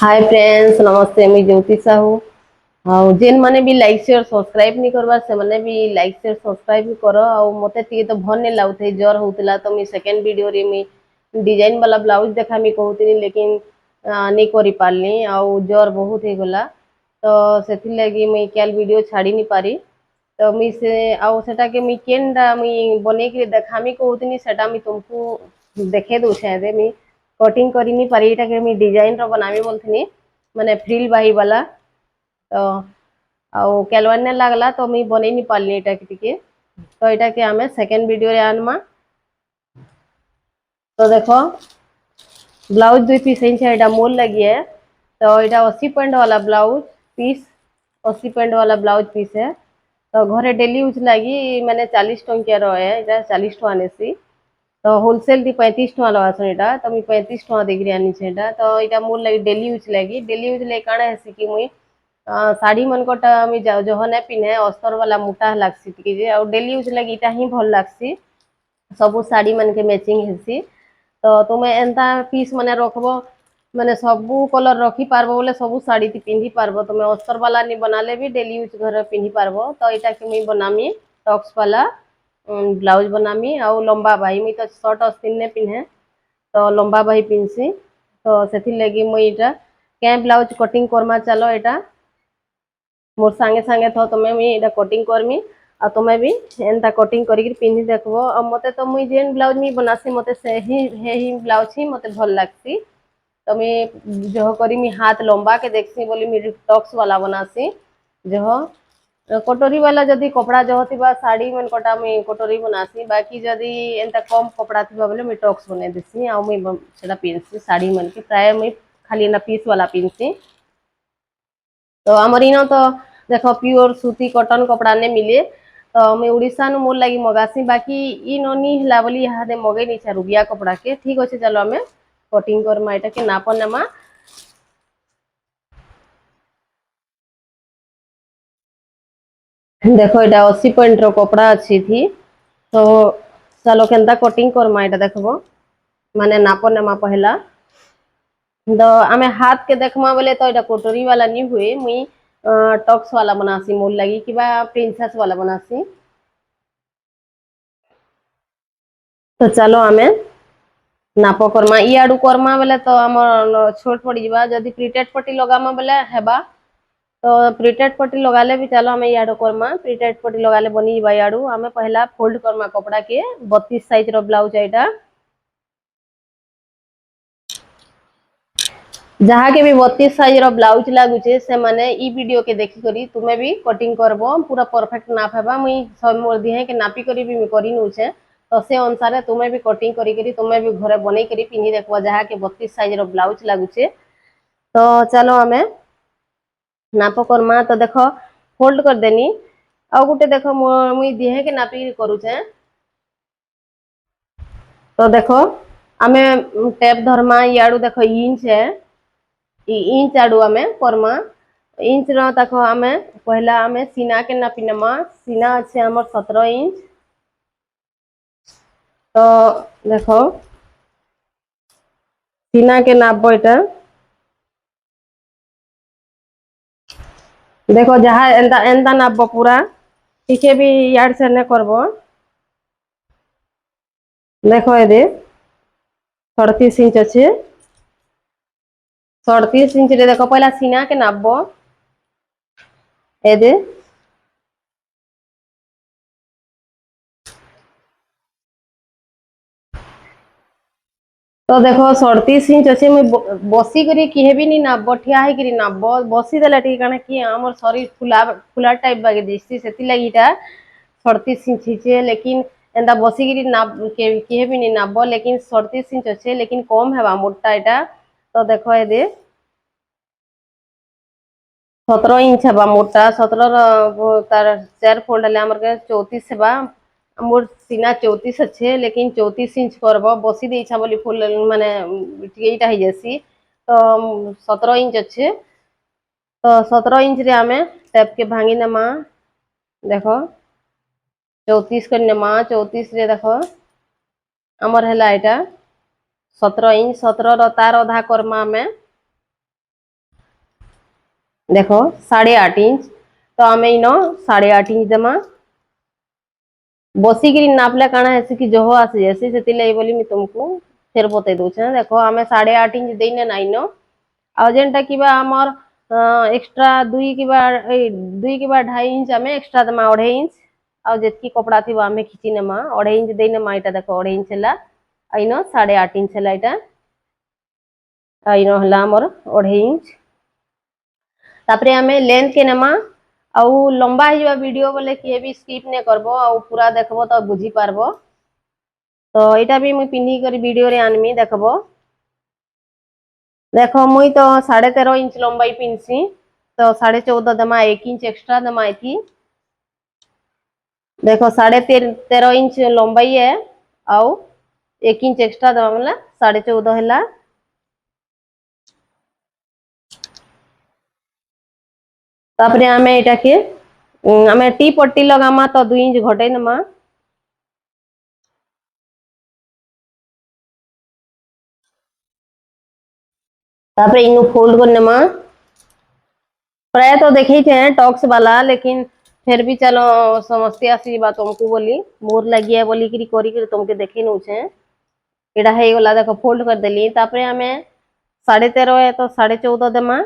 Hi friends, नमस्ते। मैं ज्योति साहू। ଆଉ ଯେନ୍ ମାନେ ବି ଲାଇକ୍ ସେୟାର ସବସ୍କ୍ରାଇବ ନି କରବା ସେମାନେ ବି ଲାଇକ୍ ସେୟାର ସବସ୍କ୍ରାଇବ ବି କର। ଆଉ ମତେ ଟିକେ ତ ଭଲ नहीं ଲାଗୁଥାଏ, ଜ୍ୱର ହଉଥିଲା ତ ମୁଇଁ ସେକେଣ୍ଡ ଭିडियो ମୁଇଁ डिजाइन वाला ब्लाउज देखामी कहूଥିଲି लेकिन नहीं करि पारली। ଆଉ ଜ୍ୱର बहुत ହେଇଗଲା ତ ସେଥି ଲାଗି ମୁଇଁ କ୍ୟାଲ वीडियो छाड़ी नहीं पारी। तो मुई से आउ सेटा के मुई केनटा मुई बनै के देखामी कहूತೀನಿ सेटा मुई तुमको देखे दउछे। दे मुई कटिंग करि नहीं पारी, एटा के मुई डिजाइन रो बनामी बोलथिनी, माने फ्रिल बाही वाला। तो आउ केलवा नहीं लागला तो मुई बनै नहीं पारली एटा के टिके। तो एटा के आमे सेकेंड वीडियो रे आनमा। तो देखो ब्लाउज 2 पीस एटा मोल लगी है। तो एटा 80 पॉइंट वाला ब्लाउज पीस, 80 पॉइंट वाला ब्लाउज पीस है। तो घरे डेली यूज लगी मैंने 40 टंकिया रहे, एटा 40 टका नेसी। तो होलसेल थी 35 टका लगा एटा, तो मुई 35 टका देकरी आनी छे एटा। तो एटा मोर लगी डेली यूज लगी, डेली यूज ले काଣା हेसी कि मुई साड़ी मनकटा मुई जह नहीं पिन्हे अस्तर वाला मोटा लागसी टिके जे, और डेली यूज लगी इटा ही भल लागसी। सबू साड़ी मन के मैचिंग हेसी। तो तुम्हें एंता पीस माने रखबो, माने सबू कलर रखी पारबो बोले सबू साड़ी थी पिंधि पारबो। तुम्हें अस्तर वाला नहीं बनाले भी डेली यूज घर पिंधि पारबो। तो इटा के मुई बनामी टक्स वाला ब्लाउज बनामी। आउ लंबा बाही मुई तो शर्ट अस्तीन ने पिन्हे तो लंबा बाही पिनसी। तो सेथि लगी मुई इटा के ब्लाउज कटिंग करमा चलो एटा मोर संगे संगे तो तुम्हें मुई एटा कटिंग करमी। आ तुम्हें भी एंता कटिंग करी पिंधि देखबो। और मते तो मुई जेन ब्लाउज मी बनासी मते से ही ब्लाउज ही मते भल लागसी। तो मुई जह करी मी हाथ लंबा के देखसी बोली मी टक्स वाला बनासी। जह कटोरी वाला जदी कपड़ा जह थिबा साड़ी मन कटा मुई कटोरी बनासी, बाकी जदी एंता कम कपड़ा थिबा बोले मुई टक्स बने देसी। आ मुई सेटा पिनसी साड़ी मन के प्राय मुई खाली ना पीस वाला पिनसी। तो आमर इनो तो देखो प्योर सूती कॉटन कपड़ा ने मिले। तो मुई उड़ीसा नु मोर लगी मगासी, बाकी इ ननी हला बोली यहाँ मगे नहीं छे रुबिया कपड़ा के। ठीक अच्छे, चलो आमे कटिंग करमा एटा के नाप नेमा। देखो एटा 80 पॉइंट रो कपड़ा अच्छी थी। तो चलो केनता कटिंग करमा एटा देखबो, माने नाप नेमा पहला। तो आमे हाथ के देखमा बोले तो एटा कटोरी वाला नहीं हुए, मुई टक्स वाला बनासी मोर लगी कि प्रिंसेस वाला बनासी। तो चलो आमे नाप करमा इाड़ू करमा बेले तो आम छोट पड़ जावा। जदि प्रिटेड पट्टी लगामा बेले हेबा। तो प्रिटेड पट्टी लगाले भी चलो आम इाड़ू करमा, प्रिटेड पट्टी लगाले बनी जावा इाड़ू। आमे पहला फोल्ड करमा कपड़ा के 32 साइज रो ब्लाउज एटा। जहाँ के भी 32 साइज रो ब्लाउज लागुचे से माने ई वीडियो के देखी करी तुम्हें भी कटिंग करबो, पूरा परफेक्ट नाप हेबा। मुई सब मोर दिहे के नापी करी भी करी नउछे। तो से अनुसार तुम्हें भी कटिंग करी करी तुम्हें भी घरे बनै करी पिन्ही देखबो जहाँ के 32 साइज रो ब्लाउज लागुचे। तो चलो आमे नाप करमा। तो देखो फोल्ड कर देनी। आ गुटे देखो मुई दिहे के नापी करूचे। तो देखो आमे टेप धरमा इाड़ू देखो इंच है, इंच आड़ू आमे करमा। इंच रो देखो आमे पहला आमे सीना के नापी नेमा। सीना अच्छे हमर 17 इंच। तो देखो सीना के नाप एटा देखो जहाँ एंता एंता नाप पूरा टीके भी यार से ने करबो। देखो ये 38 इंच अच्छे, 38 इंच रे देखो पहला सीना के नापबो ए दे। तो देखो 38 इंच अच्छे मुई बसी करी किहे भी नहीं नापबो, ठिया है करी नापबो। बसी देला टी काना कि हमर शरीर फुला फुला टाइप बागे दिसती सेति लागि इटा 38 इंच हिचे। लेकिन एंदा बसी गिरी नाप के किहे भी नहीं नापबो, लेकिन 38 इंच अच्छे लेकिन कम हेबा मोटा एटा। तो देखो ए दे 17 इंच हेबा मोटा। 17 तार 4 फोल्ड हेले हमर के 34 हेबा। मोर सीना 34 अच्छे लेकिन 34 इंच करबो बसी देइछा बोली फुल माने टीटा ही जैसी। तो 17 इंच अच्छे। तो 17 इंच रे आमे टेप के भांगी नेमा। देखो 34 कर नेमा। 34 रे देखो हमर हेला एटा 17 इंच। 17 रो तार अधा करमा आमे देखो 8.5 इंच, तो आम इन 8.5 इंच देमा। बसिकी नापले काଣା हेसी कि जह आसी जासी से बोली मुझे तुमको फेर बतई दूचे। देखो आम 8.5 इंच देने नाइन आ जेनटा कि आमर एक्स्ट्रा दुई कि 2.5 इंच आम एक्स्ट्रा देमा 2.5 इंच। आ जेतकी कपड़ा थी आम खिची नेमा 2.5 इंच दे नेमा। यहाँ देखो 2.5 इंच है इन 8.5 इंच है यहाँ इन है आमर 2.5 इंच। तापरे आम लेंथ के नेमा आउ लंबा हो वीडियो बोले किए भी स्किप नहीं करबो आउ पूरा देखबो तो बुझी पारबो। तो यहाँ भी मुई पिंधि कर वीडियो रे आनमी देखबो। देखो मुई तो 13.5 इंच लंबाई पिंधसी तो 14.5 देमा 1 इंच एक्स्ट्रा देमा थी। देखो 13.5 इंच लंबाई है आउ 1 इंच एक्स्ट्रा देमा मतलब 14.5 है। तापरे आम यहाँ के आम टी पट्टी लगामा तो 2 इंच घटे नमा। तापरे इनु फोल्ड कर नेमा। प्राय तो देखे थे टॉक्स वाला लेकिन फिर भी चलो समझते आसी बात तुमको बोली मोर लगी है बोली करी तुमके देखे नौछे। एड़ा है गला देखो फोल्ड कर देली। तापरे आम 13.5 है तो 14.5 देमा।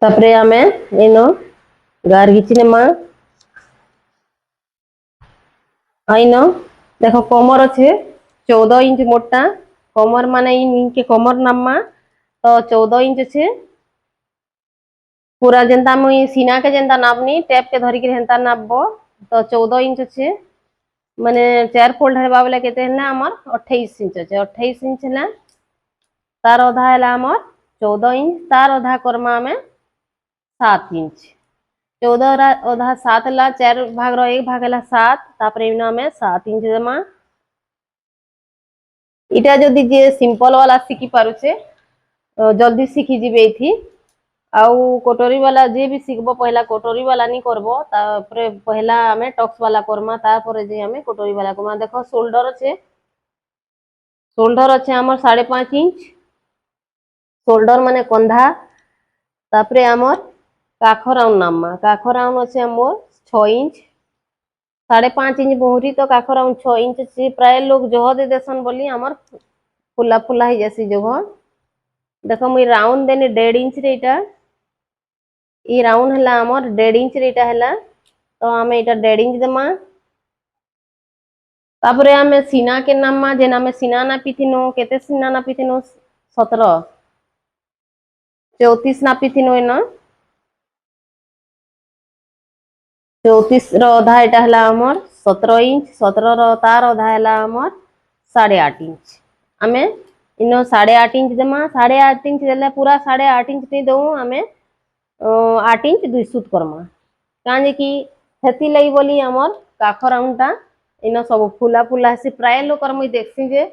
तापरे आम इन गार घिची नेमा। आइन देखो कमर अच्छे 14 इंच मोटा कमर माने इनके कमर नामा तो 14 इंच अच्छे। पूरा जेनता मुई सीना के जेनता नापनी टेप के धरिक हेन्ता नापबो तो 14 इंच अच्छे। माने 4 फोल्ड हेबा बेले केते है आमर 28 इंच अच्छे। 28 इंच है तार अधा है आमर 14 इंच तार अधा करमा आम 7 इंच। 14 अधा 7 है 4 भाग रो 1 भाग है 7 तापरे इन आम 7 इंच देमा। इटा जदि जे सिंपल वाला शिखी पारुछे जल्दी शिखी जिबे एथि। आउ कोटरी वाला जे भी शिखबो पहला कोटरी वाला नहीं करबो तापरे पहला आमे टक्स वाला करमा तापरे जे आमे कोटरी वाला करमा। देखो शोल्डर अच्छे आमर 5.5 इंच शोल्डर माने कंधा। तापरे आमर काख राउंड नामा काख राउंड अच्छे आमर 6 इंच। 5.5 इंच बहुरी तो काख राउंड 6 इंच अच्छे। प्राय लोग जह दे देसन बोली आमर फुला फुला ही जैसी जगह। देखो मुई राउंड देने 1.5 इंच रे इटा ये राउंड है आमर 1.5 इंच रे इटा है तो आम इटा 1.5 इंच देमा। तापरे आमे सीना के नामा जेना आमे सीना नापी थिनु केते सीना नापी थिनु 17 34 नापी थिनु इन 34 रो अधा इटा है आमर 17 इंच 17 रो तार अधा है आमर 8.5 इंच। आमे इन 8.5 इंच देमा 8.5 इंच देले पूरा 8.5 इंच नहीं दऊ आमे 8 इंच 2 सूत करमा। काजे कि हेती लई बोली आमर काख राउंड टा इन सब फुला फुला से प्राय लोग मुई देखसी जे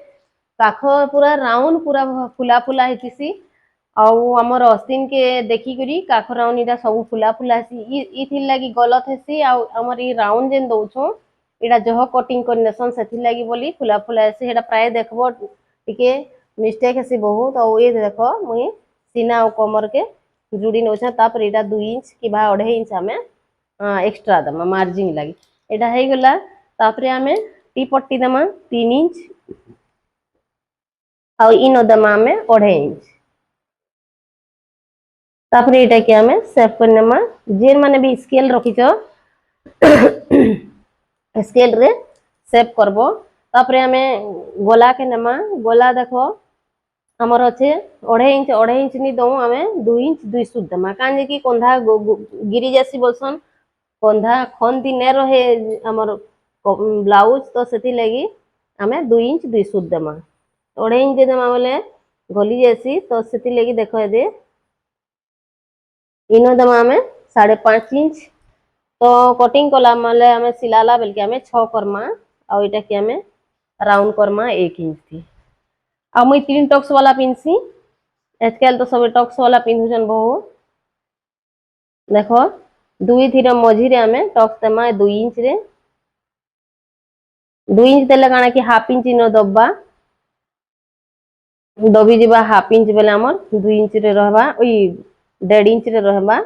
काख पूरा राउंड पूरा फुला फुला हेतिसी आउ आमर अस्तिन के देखी करी काख राउंड इटा सब फुला फुला हेसी इथि लगी गलत हेसी आउ आमर ई राउंड जेन दउछो इटा जह कटिंग कर नेसन सेथि लगी बोली फुला फुला हेसी। एटा प्राय देखबो टिके मिस्टेक हेसी बहुत। आउ ये देखो मुई सीना और कमर के जुड़ी नौछे तापर इटा 2 इंच कि 2.5 इंच आमे एक्स्ट्रा दमा मार्जिन लगी। एटा है गला तापरे आमे टी पट्टी दमा 3 इंच आउ इन दमा आमे 2.5 इंच। तापरे इटा के आमे सेव करनेमा जेन माने भी स्केल रखिछो स्केल रे सेव करबो। तापरे आमे गोला के नेमा गोला देखो आमर अच्छे 2.5 इंच नहीं दऊ आमे 2 इंच 2 सूत देमा काजे कि कंधा गिरी जासी बोलसन कंधा खंती ने रहे आमर ब्लाउज तो सेति लगी आमे 2 इंच 2 सूत देमा। 2.5 इंच देमा बोले गली जासी तो सेति लगी देखो दे इन देमा आमे 5.5 इंच। तो कटिंग कला माले आमे सिलाला बेलके आमे 6 करमा आउ इटा के आमे राउंड करमा 1 इंच थी। आ मुई 3 टक्स वाला पिनसी आजकल तो सब टक्स वाला पिंधुछन बहु। देखो 2 थी मझी रे आमे टक्स देमा 2 इंच रे 2 इंच देले काना कि हाफ इंच इन दबा दबी दिबा हाफ इंच बेले हमर 2 इंच रे रहबा ओई 1.5 इंच रे रहबा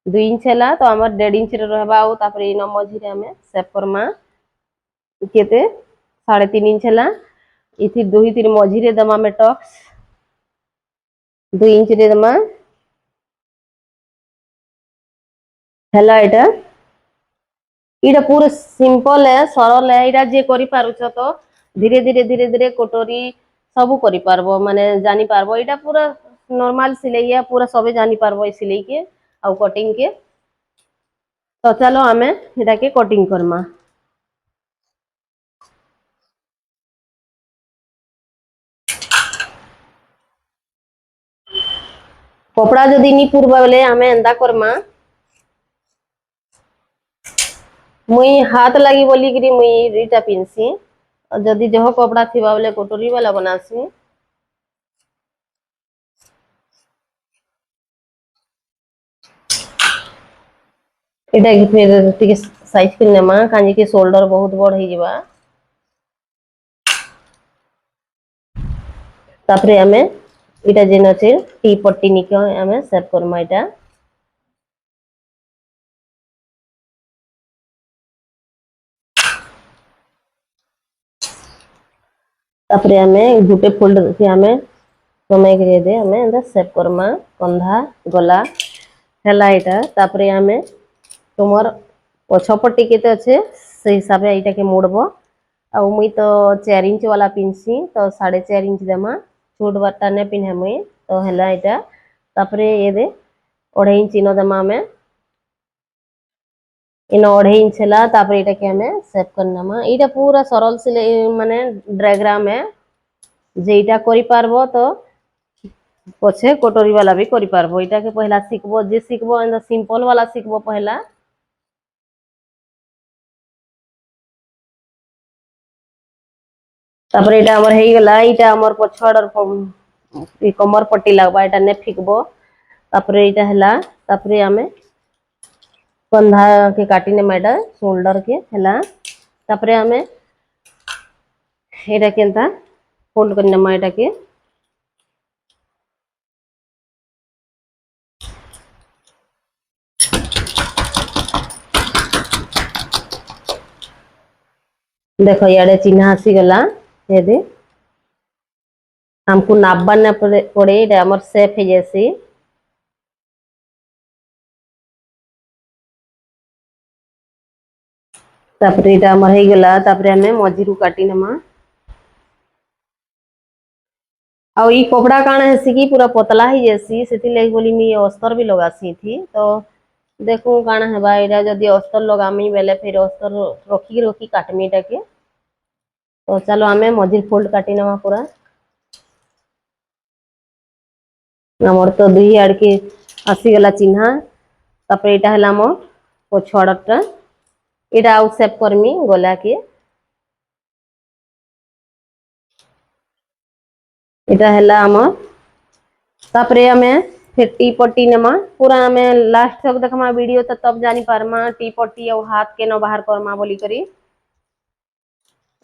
2 इंच हैला तो हमर 1.5 इंच रे रहबा और तापर इन मझी रे हमें सेप करमा केते 3.5 इंच हैला इथि दुही तीन मझी रे दमा में टक्स 2 इंच रे दमा हैला एटा इटा पूरा सिंपल है सरल है इटा जे करि पारुछ तो धीरे धीरे कोटरी सब करि पारबो माने जानि पारबो इटा पूरा नॉर्मल सिलाई है पूरा सबे जानि पारबो ए सिलाई के आ कटिंग के तो चलो हमें इटा के कटिंग करमा कपड़ा जदी नी पुरबा बेले हमें एंदा करमा मुई हाथ लगी बोली करी मुई इटा पिनसी जदी जह कपड़ा थिबा बेले कोटरी वाला बनासी इटा कि फिर टिके साइज के नेमा कांजी के शोल्डर बहुत बड़ हे जिबा तापरे हमें इटा जेन अछि टी पट्टी निके हमें सेट करमा इटा तापरे हमें गुटे फोल्डर के हमें समय के दे हमें एंदा सेट करमा कंधा गला हैला इटा तापरे हमें तुमर पछपट्टी केते अच्छे से हिसाब से इटा के मोड़बो आ मुई तो 4 इंच वाला पिनसी तो 4.5 इंच देमा छोट बाटा ने पिन्हे मुई तो हैला इटा तापरे ये दे 2.5 इंच इन देमा में इन 2.5 इंच हैला तापरे इटा के हमें सेट करनामा इटा पूरा सरल सिलाई माने डायग्राम है जे इटा करि पारबो तो पछे कोटरी वाला भी करि पारबो इटा के पहला सिखबो जे सिखबो एंदा सिंपल वाला सिखबो पहला तापर इटा हमर हे गेला इटा हमर पछड़ कमर पट्टी लगबा इटा ने फिकबो तापर इटा हैला तापर हमें कंधा के काटी ने मैडा शोल्डर के हैला तापर हमें एटा केनता फोल्ड करने मा एटा के देखो याडे चिन्ह आसी गला ये दे हमको नापबा न पड़े इटा हमर सेफ है जैसी तापर इटा हमर हे गेला तापर हमें मझिरु काटी नेमा आ ई कपड़ा काना हेसी कि पूरा पतला ही जैसी सेति लागि बोली मी अस्तर भी लगासी थी तो देखू काना हेबा इटा जदी अस्तर लगामी बेले फिर अस्तर रखी रखी काटमी इटा के तो चलो हमें मझिर फोल्ड काटी नेमा पूरा हमर तो दुई आड़ के आसी गला चिन्हा तापर इटा हला मो पछड़टा इटा आउ सेप करमी गला के इटा हला हमर तापरे हमें फिर टी पट्टी नेमा पूरा हमें लास्ट तक देखमा वीडियो तो तब जानी पारमा टी पट्टी और हाथ के न बाहर करमा बोली करी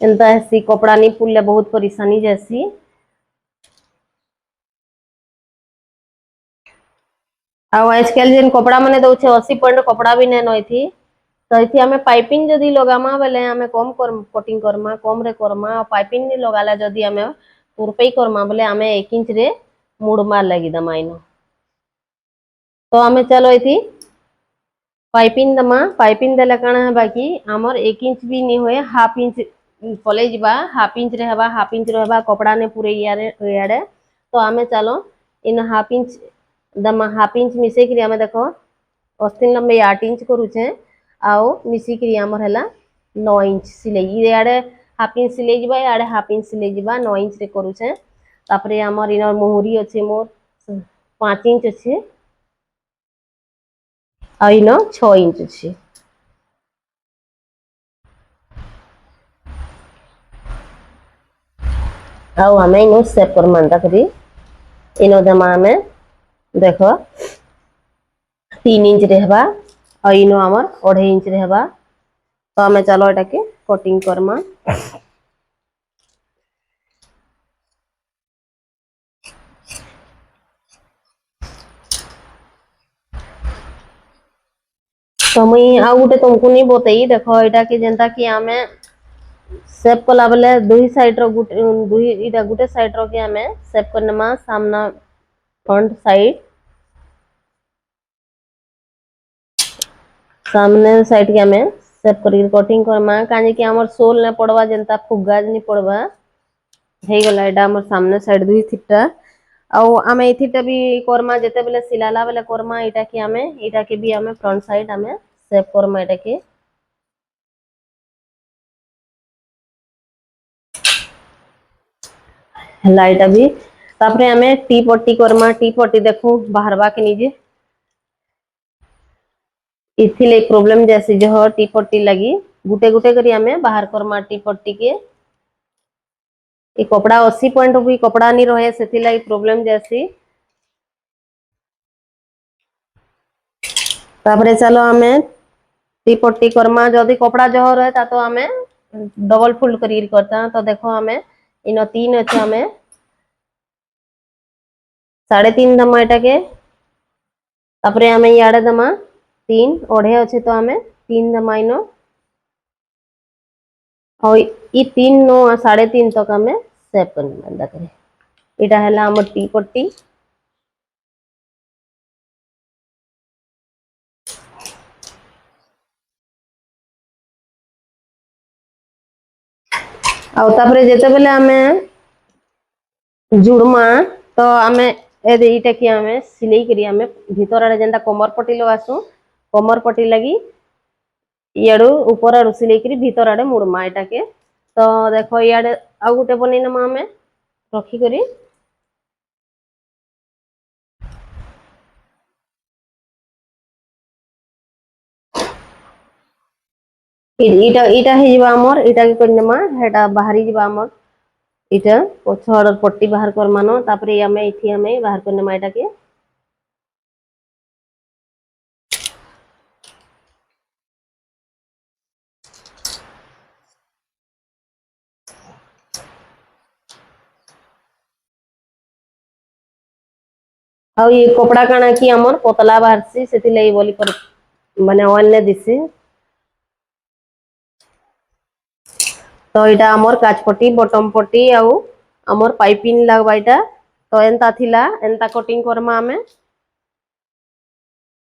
एंता ऐसी कपड़ा नहीं पुल्ले बहुत परेशानी जैसी आउ आजकल जेन कपड़ा माने दउछे 80 पॉइंट कपड़ा भी ने नई थी तो इथि हमें पाइपिंग जदी लगामा बेले हमें कम कटिंग करमा कम रे करमा पाइपिंग नहीं लगाला जदी हमें तुरपई करमा बेले हमें 1 इंच रे मुड़मा लगी दमा इनो तो हमें चलो इथि पाइपिंग दमा पाइपिंग देले काना है बाकी हमर 1 इंच भी नहीं होए हाफ इंच पले जिबा हाफ इंच रे हबा हाफ इंच रहबा कपड़ा ने पूरे याडे तो हमें चलो इन हाफ इंच दमा हाफ इंच मिसे करी हमें देखो अस्तिन लंबे 8 इंच करूछे आओ मिसी करी हमर हला 9 इंच सिलाई याडे हाफ इंच सिलाई जिबा याडे हाफ इंच सिलाई जिबा 9 इंच रे करूछे तापरे हमर इन मोहरी अच्छे मोर 5 इंच अच्छे आ इन 6 इंच अच्छे ଆଉ ଆମେ ଇନୁ ସେଭ୍ କରମା ଏନ୍ତା କରି ଇନୁ ଦେମା ଆମେ ଦେଖ 3 इंच रे हेबा और इनो हमर 2.5 इंच रे हेबा तो हमें चलो एटा के कटिंग करमा। तो मुई आउ गोटे तुमको नहीं बतई देख एटा कि जेनता कि आमे सेव कला बेले दुई साइड रो दुई इटा गोटे साइड रो कि आमे सेव करनमा सामना फ्रंट साइड सामने साइड के आमे सेव करी कटिंग करमा काजे कि हमर सोल ने पड़वा जेनता फुग्गा नहीं पड़वा हे गला एटा हमर सामने साइड दुई थिटा आउ आमे इथिटा भी करमा जेते बेले सिलाला बेले करमा एटा के भी आमे फ्रंट साइड आमे सेव करमा एटा के हला एटा भी तापरे आमे टी पट्टी करमा टी पट्टी देखू बाहरबा के निजे इथिले प्रॉब्लम जैसे जो टी पट्टी लगी गुटे गुटे करी आमे बाहर करमा टी पट्टी के ये कपड़ा 80 पॉइंट भी कपड़ा नहीं रहे सेथि लाई प्रॉब्लम जैसी तापरे चलो आमे टी पट्टी करमा जदी कपड़ा जह रहे ता तो आमे डबल फोल्ड करी करता तो देखो आमे इन तीन अच्छे आमे 3.5 दमा एटा के तापरे आमे याडे दमा 3 ओढ़े अच्छे तो आमे 3 दमा इनो और ई 3 नो 3.5 तक आमे सेव करना एंदा करे इटा हला हमर टी पट्टी आउ तापरे जेते बेले आमे जुड़मा तो आमे एटा कि आमे सिलाई करी आमे भीतर आड़े जेंता कमर पट्टी लगासु कमर पट्टी लगी इयाडू ऊपर आड़ू सिलाई करी भीतर आड़े मुड़मा एटा के तो देखो इयाडे आउ गोटे बनै नमा आमे रखी करी इटा इटा हे जिबा हमर इटा के करनेमा हेटा बाहरी जिबा हमर इटा पछड़ पट्टी बाहर करमानो तापरे आमे इथि आमे बाहर करनेमा एटा के आउ ये कपड़ा काना कि हमर पतला बाहरसी सेति लई बोली पर माने ऑनले दिसी तो इटा हमर काच पट्टी बटम पट्टी आउ हमर पाइपिंग लागबा इटा तो एंता थिला एंता कटिंग करमा आमे